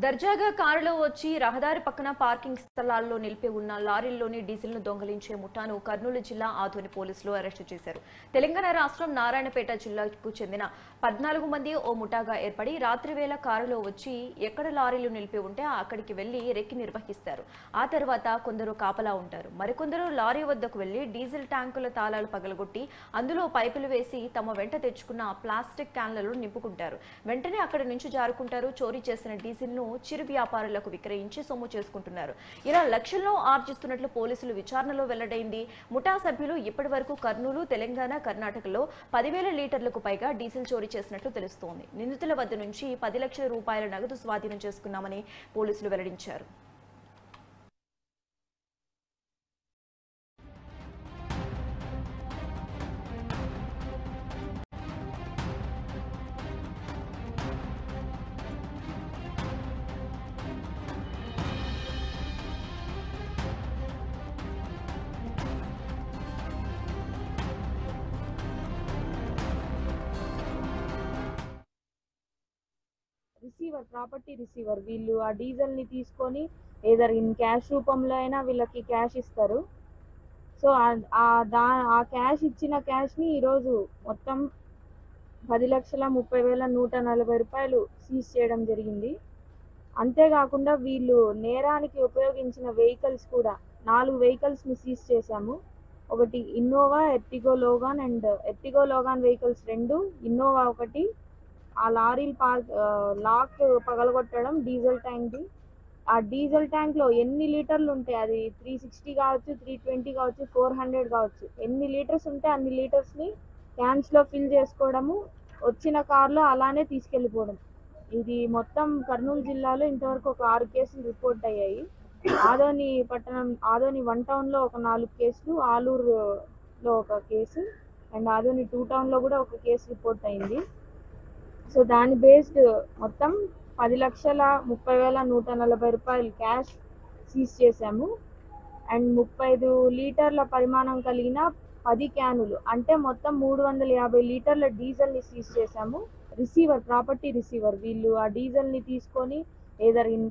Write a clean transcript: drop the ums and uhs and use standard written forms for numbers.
దర్జాగా కారులో వచ్చి రహదారి పక్కన పార్కింగ్ స్థలాల్లో నిలిపి ఉన్న లారీల్లోని డీజిల్ను దొంగిలించే ముఠాను కర్నూలు జిల్లా ఆదోని పోలీసులు అరెస్టు చేశారు. తెలంగాణ రాష్ట్రం నారాయణపేట జిల్లాకు చెందిన 14 మంది ఓ ముఠాగా ఏర్పడి రాత్రి వేళ కారులో వచ్చి ఎక్కడ లారీలు నిలిపి ఉంటే అక్కడికి వెళ్లి రెక్కి నిర్వహిస్తారు. ఆ తర్వాత కొందరు కాపలా ఉంటారు. మరికొందరు లారీ వద్దకు వెళ్లి డీజిల్ ట్యాంకుల తాళాలు పగలగొట్టి అందులో పైపులు వేసి తమ వెంట తెచ్చుకున్న ప్లాస్టిక్ క్యాన్లలో నింపుకుంటారు. వెంటనే అక్కడి నుంచి జారుకుంటారు. చోరీ చేసిన డీజిల్ చిరు వ్యాపారులకు విక్రయించి సొమ్ము చేసుకుంటున్నారు. ఇలా లక్షల్లో ఆర్జిస్తున్నట్లు పోలీసులు విచారణలో వెల్లడైంది. ముఠా సభ్యులు ఇప్పటి వరకు కర్నూలు, తెలంగాణ, కర్ణాటకలో 10,000 లీటర్లకు పైగా డీజిల్ చోరీ చేసినట్లు తెలుస్తోంది. నిందితుల వద్ద నుంచి 10 లక్షల రూపాయల నగదు స్వాధీనం చేసుకున్నామని పోలీసులు వెల్లడించారు. ప్రాపర్టీ రిసీవర్ వీళ్ళు ఆ డీజిల్ ని తీసుకొని ఏదర్ ఇన్ క్యాష్ రూపంలో అయినా వీళ్ళకి క్యాష్ ఇస్తారు. సో ఆ క్యాష్ ఇచ్చిన క్యాష్ ని ఈరోజు మొత్తం 10,30,140 రూపాయలు సీజ్ చేయడం జరిగింది. అంతేకాకుండా వీళ్ళు నేరానికి ఉపయోగించిన వెహికల్స్ కూడా 4 వెహికల్స్ ని సీజ్ చేశాము. ఒకటి Innova, Ertiga Logan and Ertiga Logan vehicles 2, Innova 1. ఆ లారీలు లాక్ పగలగొట్టడం డీజిల్ ట్యాంక్ ది. ఆ డీజిల్ ట్యాంక్ లో ఎన్ని లీటర్లు ఉంటాయి, అది 360 కావచ్చు, 320 కావచ్చు, 400 కావచ్చు, ఎన్ని లీటర్స్ ఉంటే అన్ని లీటర్స్ ని క్యాన్స్ లో ఫిల్ చేసుకోవడము, వచ్చిన కార్లో అలానే తీసుకెళ్లిపోవడం. ఇది మొత్తం కర్నూలు జిల్లాలో ఇంతవరకు ఒక 6 కేసులు రిపోర్ట్ అయ్యాయి. ఆదోని పట్టణం, ఆదోని 1 టౌన్ లో ఒక 4 కేసులు, ఆలూరు లో ఒక కేసు అండ్ ఆదోని 2 టౌన్ లో కూడా ఒక కేసు రిపోర్ట్ అయింది. సో దాని బేస్డ్ మొత్తం 10,30,140 రూపాయలు క్యాష్ సీజ్ చేశాము. అండ్ 35 లీటర్ల పరిమాణం కలిగిన 10 క్యానులు అంటే మొత్తం 350 లీటర్ల డీజిల్ ని సీజ్ చేశాము. ప్రాపర్టీ రిసీవర్ వీళ్ళు ఆ డీజిల్ ని తీసుకొని ఏదర్ ఇన్